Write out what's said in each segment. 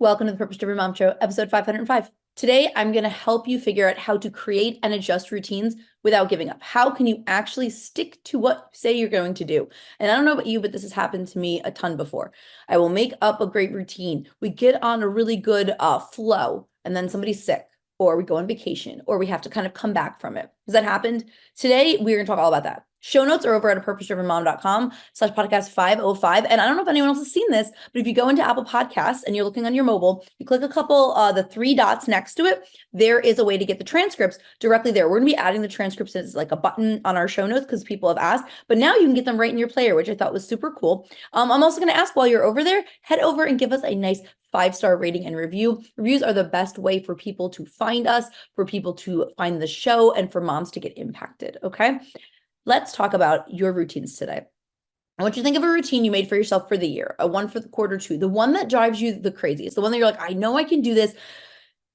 Welcome to the Purpose Driven Mom Show, episode 505. Today, I'm going to help you figure out how to create and adjust routines without giving up. How can you actually stick to what you say you're going to do? And I don't know about you, but this has happened to me a ton before. I will make up a great routine. We get on a really good flow, and then somebody's sick, or we go on vacation, or we have to kind of come back from it. Has that happened? Today, we're going to talk all about that. Show notes are over at purposedrivenmom.com/podcast 505. And I don't know if anyone else has seen this, but if you go into Apple Podcasts and you're looking on your mobile, you click a couple, the three dots next to it, there is a way to get the transcripts directly there. We're going to be adding the transcripts as like a button on our show notes because people have asked, but now you can get them right in your player, which I thought was super cool. I'm also going to ask while you're over there, head over and give us a nice 5-star rating and review. Reviews are the best way for people to find us, for people to find the show, and for moms to get impacted. Okay. Let's talk about your routines today. I want you to think of a routine you made for yourself for the year, a one for the quarter two, the one that drives you the craziest, the one that you're like, I know I can do this,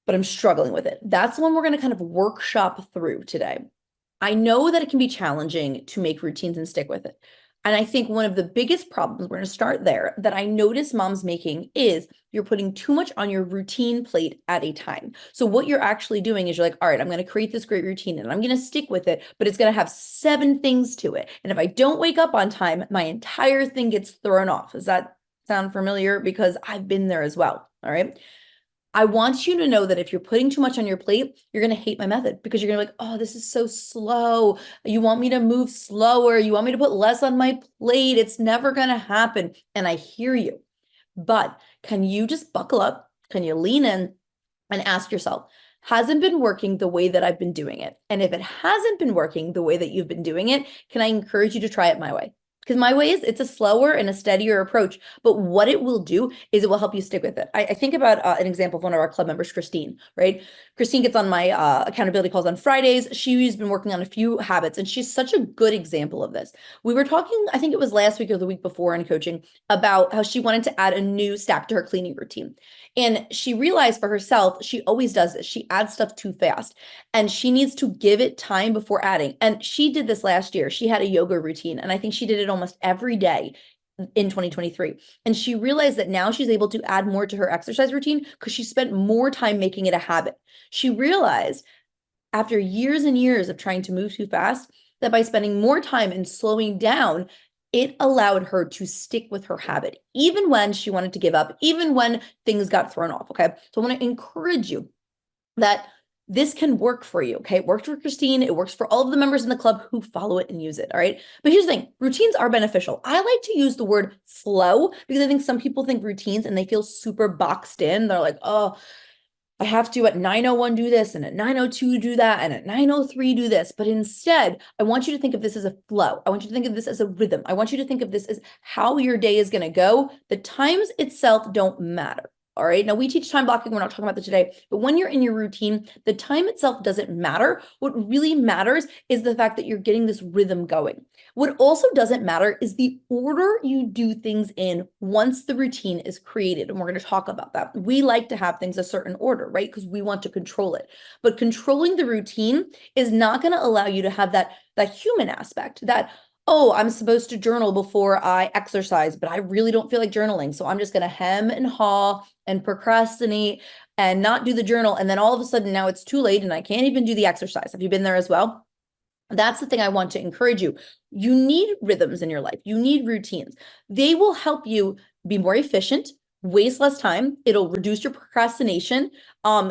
but I'm struggling with it. That's the one we're going to kind of workshop through today. I know that it can be challenging to make routines and stick with it. And I think one of the biggest problems, we're going to start there, that I notice moms making is you're putting too much on your routine plate at a time. So what you're actually doing is you're like, all right, I'm going to create this great routine and I'm going to stick with it, but it's going to have 7 things to it. And if I don't wake up on time, my entire thing gets thrown off. Does that sound familiar? Because I've been there as well. All right. I want you to know that if you're putting too much on your plate, you're going to hate my method because you're going to be like, oh, this is so slow. You want me to move slower. You want me to put less on my plate. It's never going to happen. And I hear you. But can you just buckle up? Can you lean in and ask yourself, hasn't been working the way that I've been doing it? And if it hasn't been working the way that you've been doing it, can I encourage you to try it my way? Because my way is it's a slower and a steadier approach. But what it will do is it will help you stick with it. I think about an example of one of our club members, Christine, right? Christine gets on my accountability calls on Fridays. She's been working on a few habits, and she's such a good example of this. We were talking, I think it was last week or the week before in coaching, about how she wanted to add a new stack to her cleaning routine. And she realized for herself, she always does this. She adds stuff too fast and she needs to give it time before adding. And she did this last year. She had a yoga routine, and I think she did it almost every day in 2023. And she realized that now she's able to add more to her exercise routine because she spent more time making it a habit. She realized after years and years of trying to move too fast that by spending more time and slowing down, it allowed her to stick with her habit, even when she wanted to give up, even when things got thrown off. Okay. So I want to encourage you that this can work for you. Okay. It worked for Christine. It works for all of the members in the club who follow it and use it. All right. But here's the thing, routines are beneficial. I like to use the word flow because I think some people think routines and they feel super boxed in. They're like, oh, I have to at 9:01 do this and at 9:02 do that and at 9:03 do this. But instead, I want you to think of this as a flow. I want you to think of this as a rhythm. I want you to think of this as how your day is going to go. The times itself don't matter. All right. Now we teach time blocking. We're not talking about that today, but when you're in your routine, the time itself doesn't matter. What really matters is the fact that you're getting this rhythm going. What also doesn't matter is the order you do things in once the routine is created. And we're going to talk about that. We like to have things a certain order, right? Because we want to control it. But controlling the routine is not going to allow you to have that human aspect, that, oh, I'm supposed to journal before I exercise, but I really don't feel like journaling. So I'm just going to hem and haw and procrastinate and not do the journal. And then all of a sudden now it's too late and I can't even do the exercise. Have you been there as well? That's the thing I want to encourage you. You need rhythms in your life. You need routines. They will help you be more efficient, waste less time. It'll reduce your procrastination.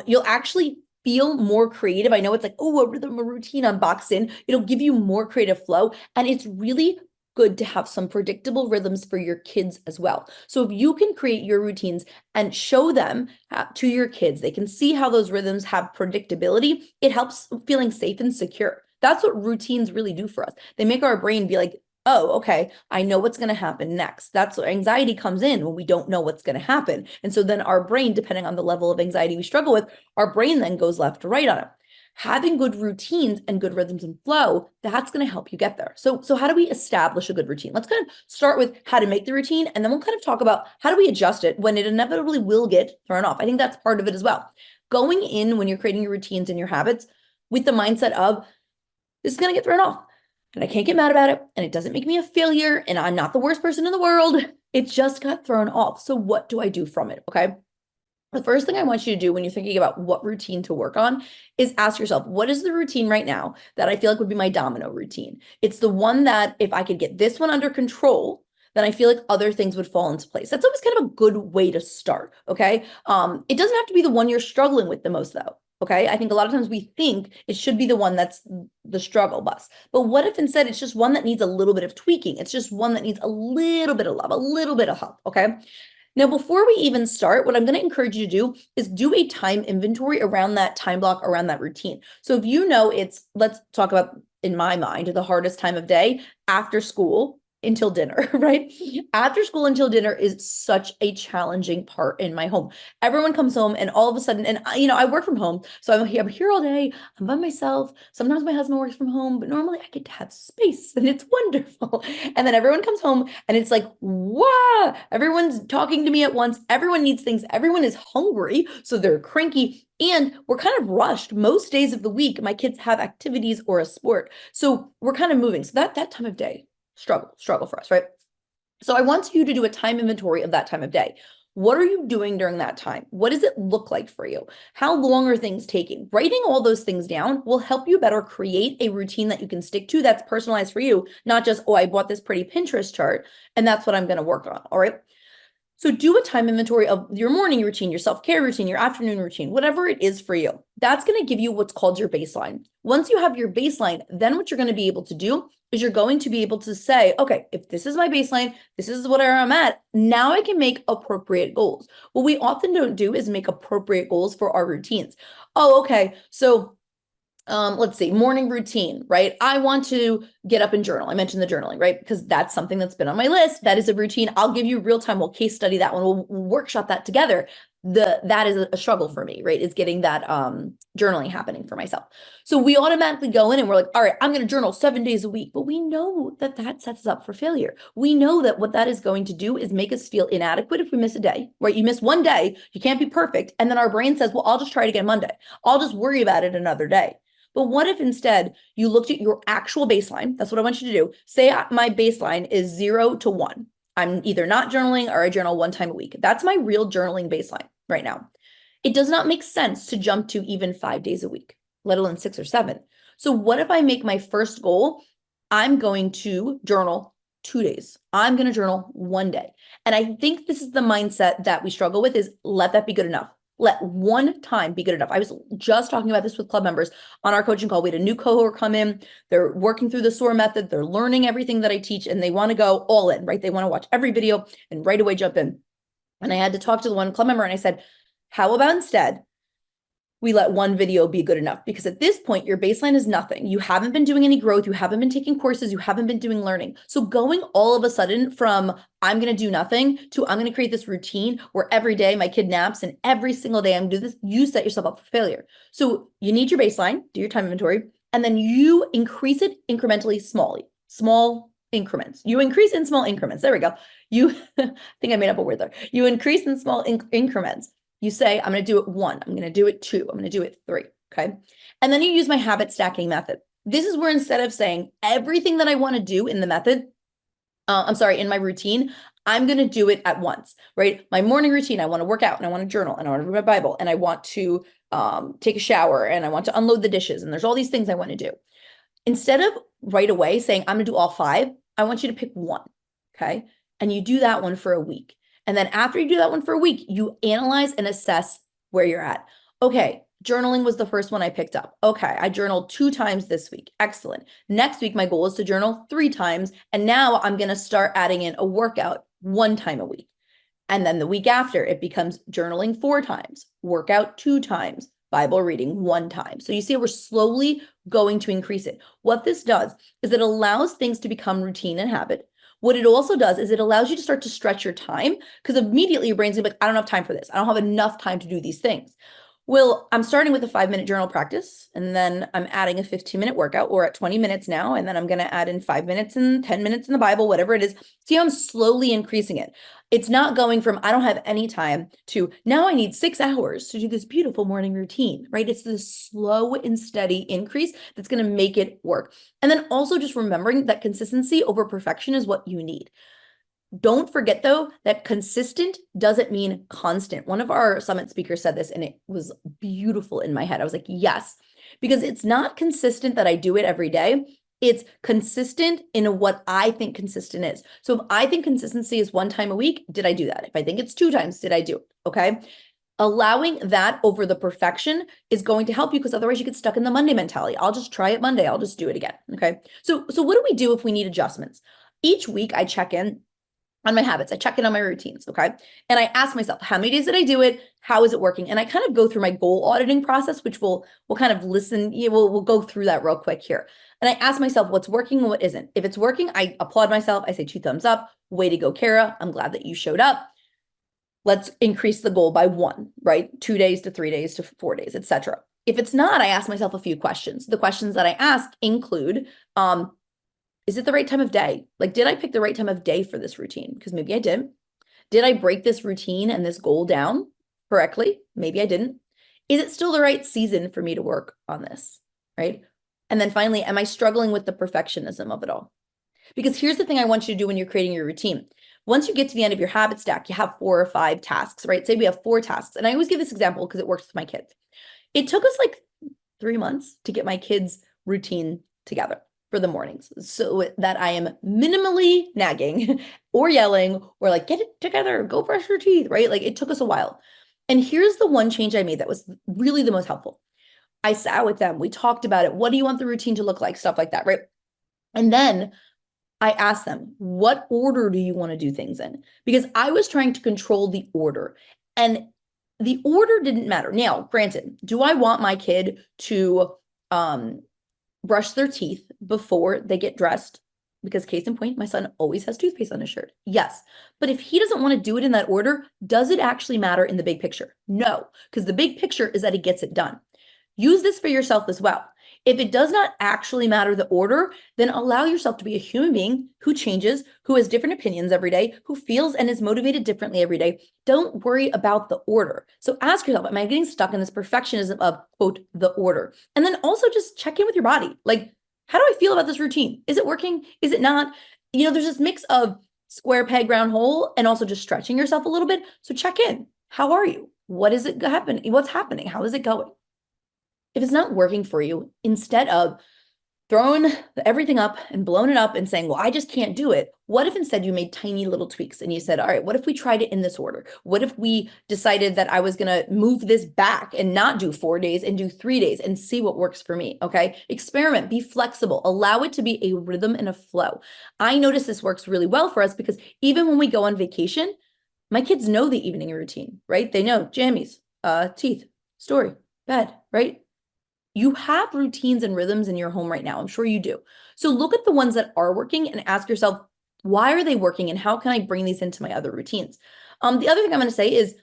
You'll actually feel more creative. I know it's like, oh, a rhythm, a routine, I'm boxed in. It'll give you more creative flow. And it's really good to have some predictable rhythms for your kids as well. So if you can create your routines and show them to your kids, they can see how those rhythms have predictability. It helps feeling safe and secure. That's what routines really do for us. They make our brain be like, oh, okay, I know what's going to happen next. That's what anxiety comes in when we don't know what's going to happen. And so then our brain, depending on the level of anxiety we struggle with, our brain then goes left to right on it. Having good routines and good rhythms and flow, that's going to help you get there. So how do we establish a good routine? Let's kind of start with how to make the routine, and then we'll kind of talk about how do we adjust it when it inevitably will get thrown off. I think that's part of it as well. Going in when you're creating your routines and your habits with the mindset of this is going to get thrown off and I can't get mad about it and it doesn't make me a failure and I'm not the worst person in the world. It just got thrown off. So what do I do from it? Okay. The first thing I want you to do when you're thinking about what routine to work on is ask yourself, what is the routine right now that I feel like would be my domino routine? It's the one that if I could get this one under control, then I feel like other things would fall into place. That's always kind of a good way to start. Okay. It doesn't have to be the one you're struggling with the most, though. Okay. I think a lot of times we think it should be the one that's the struggle bus. But what if instead it's just one that needs a little bit of tweaking? It's just one that needs a little bit of love, a little bit of help. Okay. Now, before we even start, what I'm going to encourage you to do is do a time inventory around that time block, around that routine. So if you know it's, let's talk about, in my mind, the hardest time of day after school until dinner, right? After school until dinner is such a challenging part in my home. Everyone comes home and all of a sudden, and I work from home. So I'm here all day. I'm by myself. Sometimes my husband works from home, but normally I get to have space and it's wonderful. And then everyone comes home and it's like, wow, everyone's talking to me at once. Everyone needs things. Everyone is hungry. So they're cranky. And we're kind of rushed. Most days of the week, my kids have activities or a sport. So we're kind of moving. So that time of day, struggle for us, right? So I want you to do a time inventory of that time of day. What are you doing during that time? What does it look like for you? How long are things taking? Writing all those things down will help you better create a routine that you can stick to that's personalized for you, not just, oh, I bought this pretty Pinterest chart and that's what I'm going to work on. All right. So do a time inventory of your morning routine, your self-care routine, your afternoon routine, whatever it is for you. That's going to give you what's called your baseline. Once you have your baseline, then what you're going to be able to do is you're going to be able to say, okay, if this is my baseline, this is where I'm at, now I can make appropriate goals. What we often don't do is make appropriate goals for our routines. Oh, okay. So let's see, morning routine, right? I want to get up and journal. I mentioned the journaling, right? Because that's something that's been on my list. That is a routine. I'll give you real time. We'll case study that one. We'll workshop that together. That is a struggle for me, right? Is getting that journaling happening for myself. So we automatically go in and we're like, all right, I'm going to journal 7 days a week. But we know that that sets us up for failure. We know that what that is going to do is make us feel inadequate if we miss a day, right? You miss one day, you can't be perfect. And then our brain says, well, I'll just try it again Monday. I'll just worry about it another day. But what if instead you looked at your actual baseline? That's what I want you to do. Say my baseline is 0 to 1. I'm either not journaling or I journal 1 time a week. That's my real journaling baseline right now. It does not make sense to jump to even 5 days a week, let alone 6 or 7. So what if I make my first goal? I'm going to journal 2 days. I'm going to journal 1 day. And I think this is the mindset that we struggle with, is let that be good enough. Let one time be good enough. I was just talking about this with club members on our coaching call. We had a new cohort come in. They're working through the SOAR method. They're learning everything that I teach and they want to go all in, right? They want to watch every video and right away jump in. And I had to talk to the one club member and I said, how about instead we let one video be good enough? Because at this point, your baseline is nothing. You haven't been doing any growth. You haven't been taking courses. You haven't been doing learning. So going all of a sudden from I'm going to do nothing to I'm going to create this routine where every day my kid naps and every single day I'm going to do this, you set yourself up for failure. So you need your baseline, do your time inventory, and then you increase it incrementally, small increments. You increase in small increments. There we go. You, I think I made up a word there. You increase in small increments. You say, I'm going to do it 1, I'm going to do it 2, I'm going to do it 3, okay? And then you use my habit stacking method. This is where instead of saying everything that I want to do in the method, in my routine, I'm going to do it at once, right? My morning routine, I want to work out and I want to journal and I want to read my Bible and I want to take a shower and I want to unload the dishes and there's all these things I want to do. Instead of right away saying, I'm going to do all 5, I want you to pick 1, okay? And you do that one for a week. And then after you do that one for a week, you analyze and assess where you're at. Okay, journaling was the first one I picked up. Okay, I journaled 2 times this week. Excellent. Next week, my goal is to journal 3 times. And now I'm going to start adding in a workout 1 time a week. And then the week after, it becomes journaling 4 times, workout 2 times, Bible reading 1 time. So you see, we're slowly going to increase it. What this does is it allows things to become routine and habit. What it also does is it allows you to start to stretch your time, because immediately your brain's gonna be like, I don't have time for this. I don't have enough time to do these things. Well, I'm starting with a 5-minute journal practice, and then I'm adding a 15-minute workout. We're at 20 minutes now, and then I'm going to add in 5 minutes and 10 minutes in the Bible, whatever it is. See how I'm slowly increasing it. It's not going from I don't have any time to now I need 6 hours to do this beautiful morning routine, right? It's this slow and steady increase that's going to make it work. And then also just remembering that consistency over perfection is what you need. Don't forget though, that consistent doesn't mean constant. One of our summit speakers said this and it was beautiful in my head. I was like, yes, because it's not consistent that I do it every day. It's consistent in what I think consistent is. So if I think consistency is 1 time a week, did I do that? If I think it's 2 times, did I do it? Okay. Allowing that over the perfection is going to help you, because otherwise you get stuck in the Monday mentality. I'll just try it Monday. I'll just do it again. Okay. So what do we do if we need adjustments? Each week I check in on my habits. I check in on my routines. Okay. And I ask myself, how many days did I do it? How is it working? And I kind of go through my goal auditing process, which we'll kind of listen. We'll go through that real quick here. And I ask myself what's working and what isn't. If it's working, I applaud myself. I say 2 thumbs up. Way to go, Cara. I'm glad that you showed up. Let's increase the goal by 1, right? 2 days to 3 days to 4 days, etc. If it's not, I ask myself a few questions. The questions that I ask include, is it the right time of day? Like, did I pick the right time of day for this routine? Because maybe I didn't. Did I break this routine and this goal down correctly? Maybe I didn't. Is it still the right season for me to work on this, right? And then finally, am I struggling with the perfectionism of it all? Because here's the thing I want you to do when you're creating your routine. Once you get to the end of your habit stack, you have 4 or 5 tasks, right? Say we have 4 tasks. And I always give this example because it works with my kids. It took us like 3 months to get my kids' routine together for the mornings so that I am minimally nagging or yelling or like, get it together, go brush your teeth, right? Like it took us a while. And here's the one change I made that was really the most helpful. I sat with them. We talked about it. What do you want the routine to look like? Stuff like that, right? And then I asked them, what order do you want to do things in? Because I was trying to control the order, and the order didn't matter. Now, granted, do I want my kid to brush their teeth before they get dressed? Because case in point, my son always has toothpaste on his shirt. Yes. But if he doesn't want to do it in that order, does it actually matter in the big picture? No, because the big picture is that he gets it done. Use this for yourself as well. If it does not actually matter the order, then allow yourself to be a human being who changes, who has different opinions every day, who feels and is motivated differently every day. Don't worry about the order. So ask yourself, am I getting stuck in this perfectionism of, quote, the order? And then also just check in with your body. Like, how do I feel about this routine? Is it working? Is it not? There's this mix of square peg, round hole, and also just stretching yourself a little bit. So check in. How are you? What is it happening? What's happening? How is it going? If it's not working for you, instead of throwing everything up and blowing it up and saying, well, I just can't do it. What if instead you made tiny little tweaks and you said, all right, what if we tried it in this order? What if we decided that I was going to move this back and not do 4 days and do 3 days and see what works for me? Okay. Experiment, be flexible, allow it to be a rhythm and a flow. I notice this works really well for us because even when we go on vacation, my kids know the evening routine, right? They know jammies, teeth, story, bed, right? You have routines and rhythms in your home right now. I'm sure you do. So look at the ones that are working and ask yourself, why are they working and how can I bring these into my other routines? The other thing I'm going to say is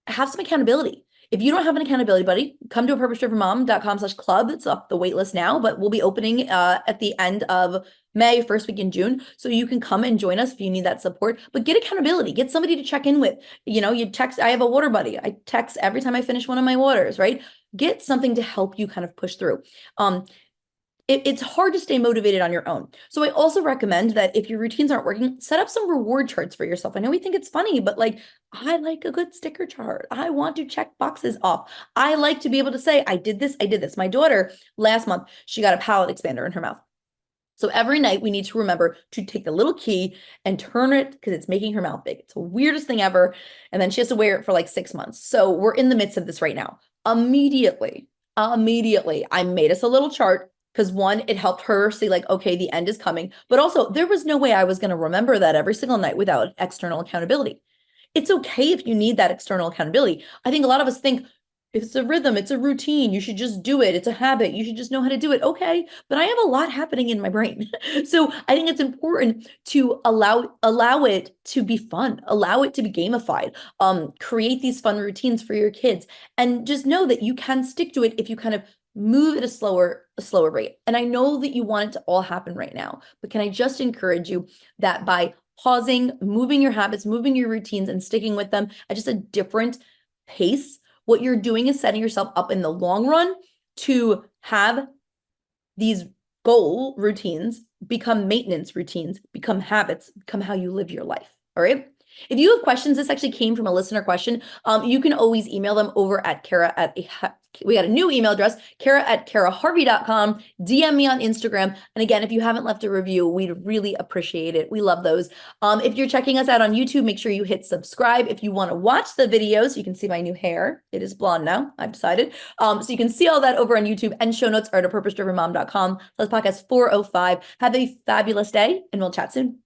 have some accountability. If you don't have an accountability buddy, come to apurposedrivenmom.com/club. It's up the wait list now, but we'll be opening at the end of May, first week in June. So you can come and join us if you need that support, but get accountability, get somebody to check in with. You text, I have a water buddy. I text every time I finish one of my waters, right? Get something to help you kind of push through. It's hard to stay motivated on your own. So I also recommend that if your routines aren't working, set up some reward charts for yourself. I know we think it's funny, but like, I like a good sticker chart. I want to check boxes off. I like to be able to say, I did this, I did this. My daughter, last month, she got a palate expander in her mouth. So every night we need to remember to take the little key and turn it because it's making her mouth big. It's the weirdest thing ever. And then she has to wear it for like 6 months. So we're in the midst of this right now. Immediately, I made us a little chart because one, it helped her see like, okay, the end is coming. But also there was no way I was going to remember that every single night without external accountability. It's okay if you need that external accountability. I think a lot of us think, it's a rhythm, it's a routine, you should just do it. It's a habit, you should just know how to do it. Okay, but I have a lot happening in my brain. So I think it's important to allow it to be fun, allow it to be gamified, create these fun routines for your kids, and just know that you can stick to it if you kind of move at a slower rate. And I know that you want it to all happen right now, but can I just encourage you that by pausing, moving your habits, moving your routines, and sticking with them at just a different pace, what you're doing is setting yourself up in the long run to have these goal routines become maintenance routines, become habits, become how you live your life. All right. If you have questions, this actually came from a listener question. You can always email them over at Cara we got a new email address, Cara@caraharvey.com. DM me on Instagram. And again, if you haven't left a review, we'd really appreciate it. We love those. If you're checking us out on YouTube, make sure you hit subscribe. If you want to watch the videos, you can see my new hair. It is blonde now, I've decided. So you can see all that over on YouTube, and show notes are at apurposedrivenmom.com. That's podcast 405. Have a fabulous day, and we'll chat soon.